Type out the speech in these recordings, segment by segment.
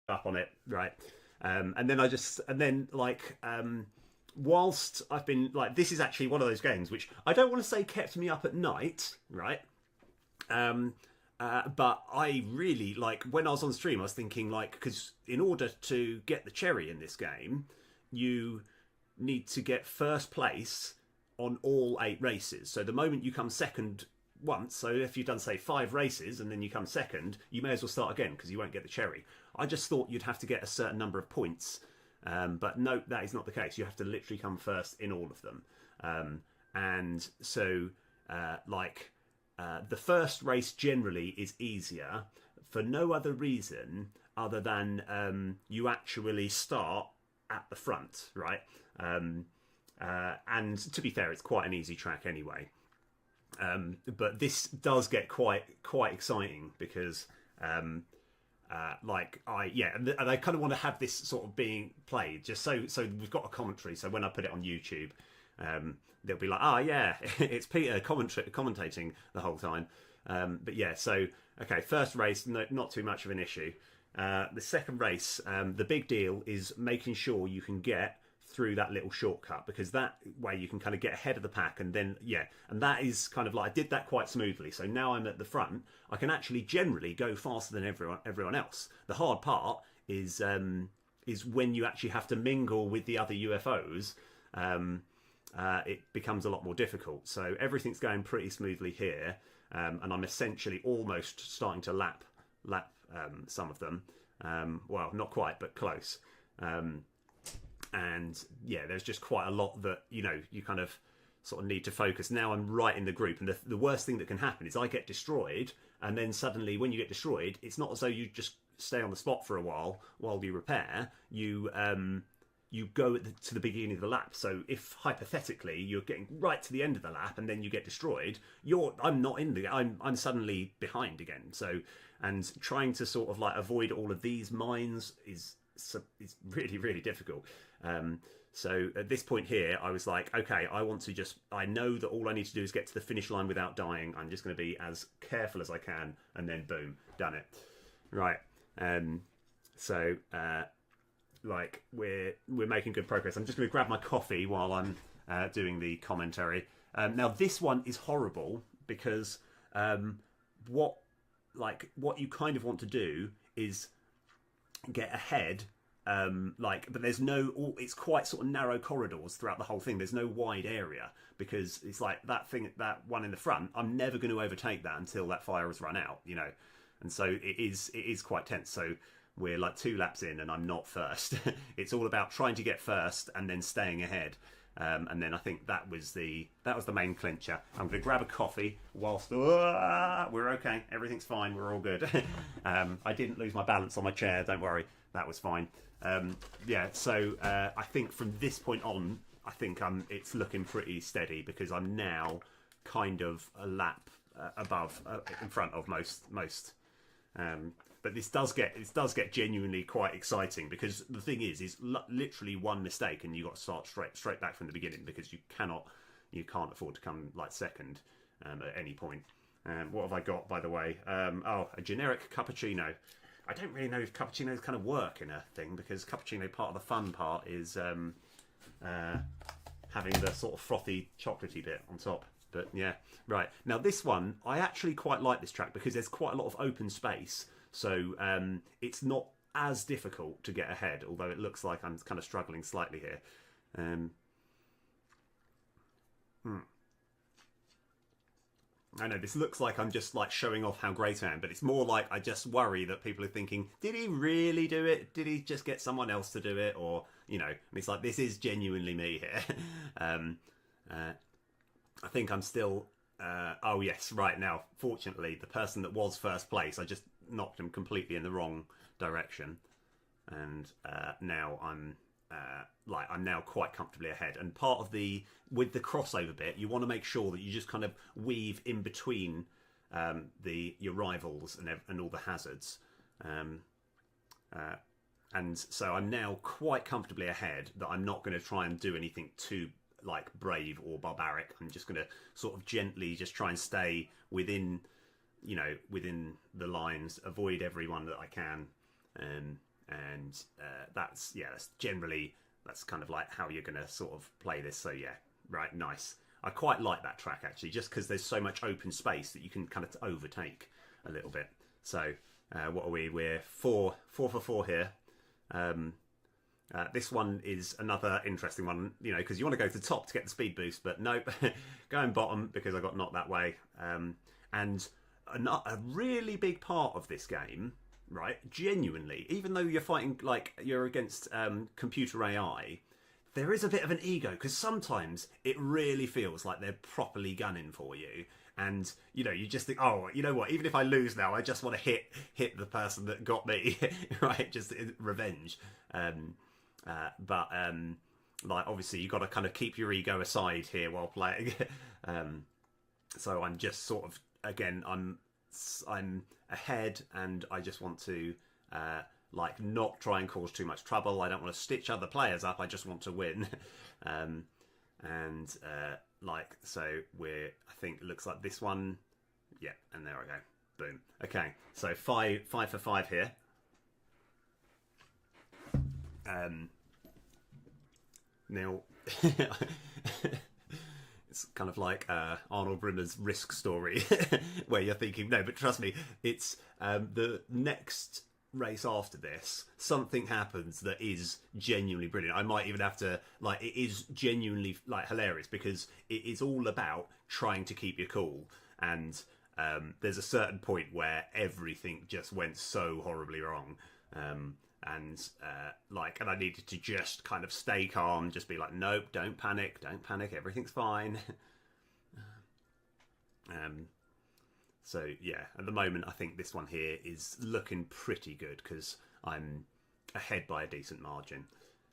up on it, right? And then whilst I've been like, this is actually one of those games which I don't want to say kept me up at night, right? Um, but I really like when I was on stream, I was thinking like, because in order to get the cherry in this game, you need to get first place on all 8 races. So the moment you come second once, so if you've done say 5 races and then you come second, you may as well start again because you won't get the cherry. I just thought you'd have to get a certain number of points, but no, that is not the case. You have to literally come first in all of them, and so the first race generally is easier for no other reason other than you actually start at the front, right? And to be fair, it's quite an easy track anyway. But this does get quite exciting because, and I kind of want to have this sort of being played just so we've got a commentary. So when I put it on YouTube, they'll be like, yeah, it's Peter commentating the whole time. But yeah, so okay, first race, not too much of an issue. The second race, the big deal is making sure you can get through that little shortcut, because that way you can kind of get ahead of the pack, and then and that is kind of like I did that quite smoothly. So now I'm at the front, I can actually generally go faster than everyone else. The hard part is when you actually have to mingle with the other UFOs. It becomes a lot more difficult. So everything's going pretty smoothly here, and I'm essentially almost starting to lap some of them. Well, not quite, but close. And yeah, there's just quite a lot that you kind of sort of need to focus. Now I'm right in the group, and the worst thing that can happen is I get destroyed, and then suddenly when you get destroyed, it's not as though you just stay on the spot for a while you repair. You go to the beginning of the lap. So if hypothetically you're getting right to the end of the lap and then you get destroyed, I'm suddenly behind again. So, and trying to sort of like avoid all of these mines is really, really difficult. So at this point here, I was like, okay, I know that all I need to do is get to the finish line without dying. I'm just going to be as careful as I can, and then boom, done it. Right. So we're making good progress. I'm just going to grab my coffee while I'm doing the commentary. Now this one is horrible because what you kind of want to do is get ahead, but there's it's quite sort of narrow corridors throughout the whole thing. There's no wide area because it's like that one in the front, I'm never going to overtake that until that fire has run out, and so it is quite tense. So we're like 2 laps in and I'm not first. It's all about trying to get first and then staying ahead. And then I think that was the main clincher. I'm going to grab a coffee whilst we're okay. Everything's fine. We're all good. I didn't lose my balance on my chair. Don't worry. That was fine. So I think from this point on, I think it's looking pretty steady because I'm now kind of a lap above, in front of most. But this does get genuinely quite exciting because the thing is literally one mistake and you got to start straight back from the beginning because you can't afford to come like second at any point. What have I got, by the way? A generic cappuccino. I don't really know if cappuccinos kind of work in a thing because cappuccino, part of the fun part is having the sort of frothy chocolatey bit on top. But yeah, right. Now this one, I actually quite like this track because there's quite a lot of open space. So it's not as difficult to get ahead, although it looks like I'm kind of struggling slightly here. I know this looks like I'm just like showing off how great I am, but it's more like I just worry that people are thinking, did he really do it? Did he just get someone else to do it? Or, and it's like, this is genuinely me here. I think I'm still... oh yes, right now, fortunately, the person that was first place, I just knocked him completely in the wrong direction, and now I'm now quite comfortably ahead. And part of with the crossover bit, you want to make sure that you just kind of weave in between your rivals and all the hazards, and so I'm now quite comfortably ahead. That I'm not going to try and do anything too like brave or barbaric. I'm just going to sort of gently just try and stay within the lines, avoid everyone that I can, and that's generally that's kind of like how you're going to sort of play this. So yeah, right, nice. I quite like that track actually, just because there's so much open space that you can kind of overtake a little bit. So what are we? We're four for four here. This one is another interesting one, you know, because you want to go to the top to get the speed boost, but nope, going bottom because I got knocked that way. And a really big part of this game, right, genuinely, even though you're fighting, like, you're against computer AI, there is a bit of an ego, because sometimes it really feels like they're properly gunning for you. And, you know, you just think, oh, you know what, even if I lose now, I just want to hit the person that got me, right, just revenge. Like, obviously you've got to kind of keep your ego aside here while playing. So I'm just sort of, again, I'm ahead, and I just want to like not try and cause too much trouble. I don't want to stitch other players up. I just want to win. Like, so I think it looks like this one. Yeah, and there I go. Boom. Okay, so five for five here. Now, it's kind of like Arnold Rimmer's Risk story, where you're thinking, no, but trust me, it's the next race after this, something happens that is genuinely brilliant. I might even have to, like, it is genuinely, like, hilarious, because it is all about trying to keep you cool. And there's a certain point where everything just went so horribly wrong. And I needed to just kind of stay calm, just be like, nope, don't panic, everything's fine. So yeah, at the moment I think this one here is looking pretty good, because I'm ahead by a decent margin.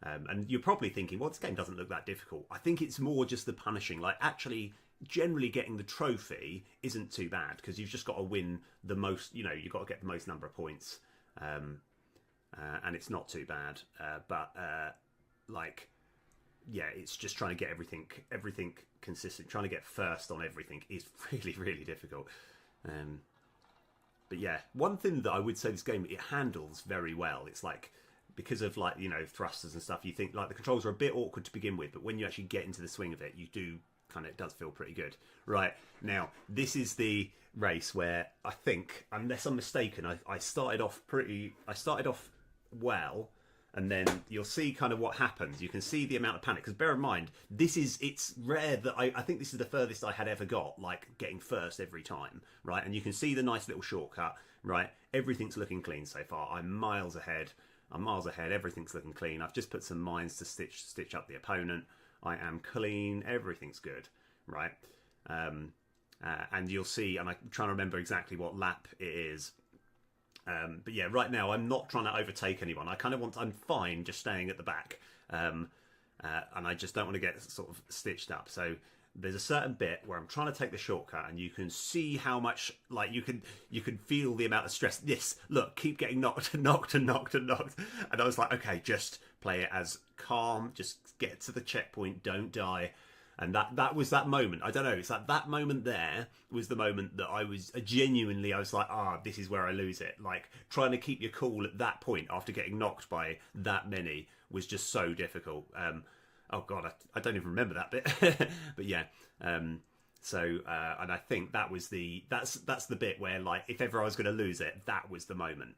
And you're probably thinking, well, this game doesn't look that difficult. I think it's more just the punishing. Like, actually, generally getting the trophy isn't too bad, because you've just got to win the most, you know, you've got to get the most number of points. And it's not too bad, yeah, it's just trying to get everything consistent. Trying to get first on everything is really, really difficult. But yeah, one thing that I would say this game, it handles very well. It's like, because of, like, you know, thrusters and stuff, you think, like, the controls are a bit awkward to begin with, but when you actually get into the swing of it, you do kind of, it does feel pretty good. Right, now, this is the race where I think, unless I'm mistaken, I started off well, and then you'll see kind of what happens. You can see the amount of panic, because bear in mind, it's rare that I think this is the furthest I had ever got, like, getting first every time, right? And you can see the nice little shortcut, right? Everything's looking clean so far. I'm miles ahead, everything's looking clean. I've just put some mines to stitch up the opponent. I am clean, everything's good, right? And you'll see, and I'm trying to remember exactly what lap it is. But yeah, right now I'm not trying to overtake anyone. I'm fine just staying at the back. And I just don't want to get sort of stitched up. So there's a certain bit where I'm trying to take the shortcut, and you can see how much, like, you can feel the amount of stress. This, look, keep getting knocked. And I was like, okay, just play it as calm, just get to the checkpoint, don't die. And that was that moment. I don't know. It's like that moment there was the moment that I was like, this is where I lose it. Like, trying to keep your cool at that point after getting knocked by that many was just so difficult. Oh God, I don't even remember that bit. But yeah. And I think that's the bit where, like, if ever I was going to lose it, that was the moment.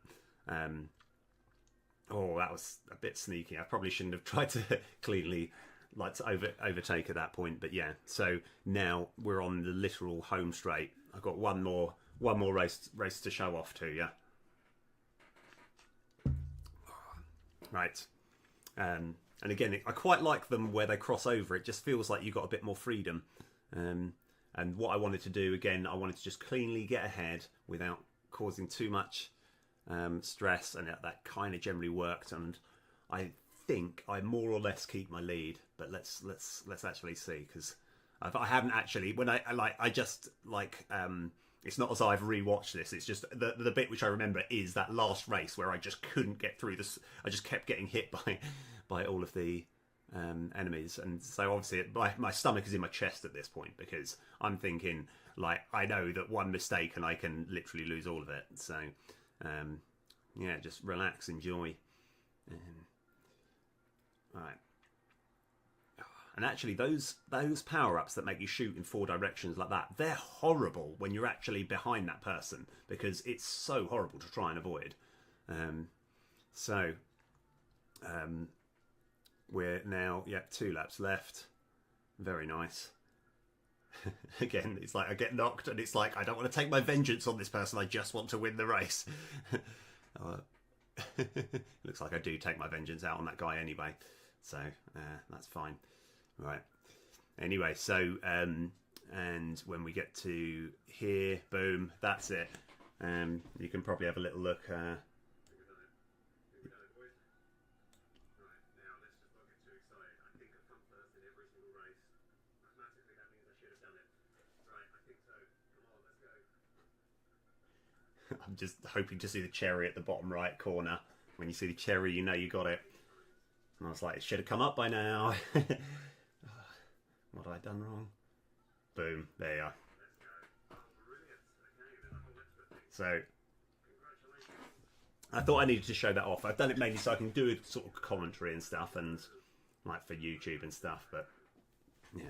Oh, that was a bit sneaky. I probably shouldn't have tried to cleanly, like, to overtake at that point. But yeah, so now we're on the literal home straight. I've got one more race to show off to you. Right. And again, I quite like them where they cross over. It just feels like you've got a bit more freedom. And what I wanted to do, again, I wanted to just cleanly get ahead without causing too much stress, and that kind of generally worked. And I think I more or less keep my lead, but let's actually see, because I haven't actually, when I just it's not as I've rewatched this, it's just the bit which I remember is that last race where I just couldn't get through this. I just kept getting hit by all of the enemies, and so obviously my stomach is in my chest at this point, because I'm thinking, like, I know that one mistake and I can literally lose all of it. So yeah, just relax, enjoy. Right. And actually, those power-ups that make you shoot in 4 directions like that, they're horrible when you're actually behind that person, because it's so horrible to try and avoid. So, we're now, 2 laps left. Very nice. Again, it's like I get knocked and it's like, I don't want to take my vengeance on this person, I just want to win the race. Looks like I do take my vengeance out on that guy anyway, so that's fine. Right, anyway, so and when we get to here, boom, that's it. You can probably have a little look. I'm just hoping to see the cherry at the bottom right corner. When you see the cherry, you know you got it. And I was like, it should have come up by now. What have I done wrong? Boom, there you are. So, I thought I needed to show that off. I've done it mainly so I can do a sort of commentary and stuff, and like for YouTube and stuff, but yeah.